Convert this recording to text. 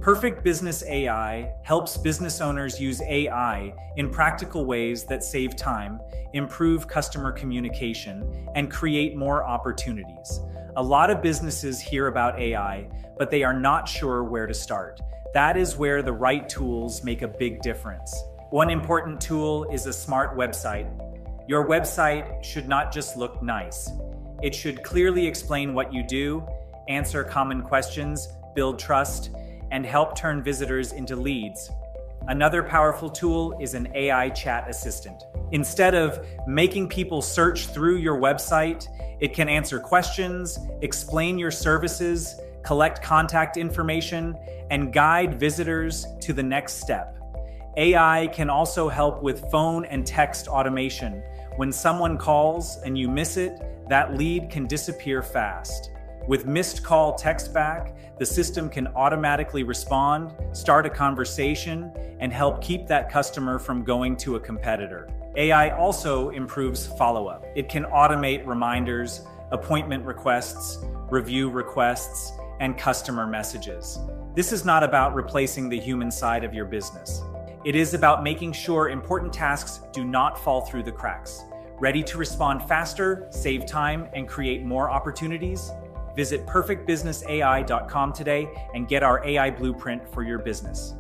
Perfect Business AI helps business owners use AI in practical ways that save time, improve customer communication, and create more opportunities. A lot of businesses hear about AI, but they are not sure where to start. That is where the right tools make a big difference. One important tool is a smart website. Your website should not just look nice. It should clearly explain what you do, answer common questions, build trust, and help turn visitors into leads. Another powerful tool is an AI chat assistant. Instead of making people search through your website, it can answer questions, explain your services, collect contact information, and guide visitors to the next step. AI can also help with phone and text automation. When someone calls and you miss it, that lead can disappear fast. With missed call text back, the system can automatically respond, start a conversation, and help keep that customer from going to a competitor. AI also improves follow-up. It can automate reminders, appointment requests, review requests, and customer messages. This is not about replacing the human side of your business. It is about making sure important tasks do not fall through the cracks. Ready to respond faster, save time, and create more opportunities? Visit perfectbusinessai.com today and get our AI blueprint for your business.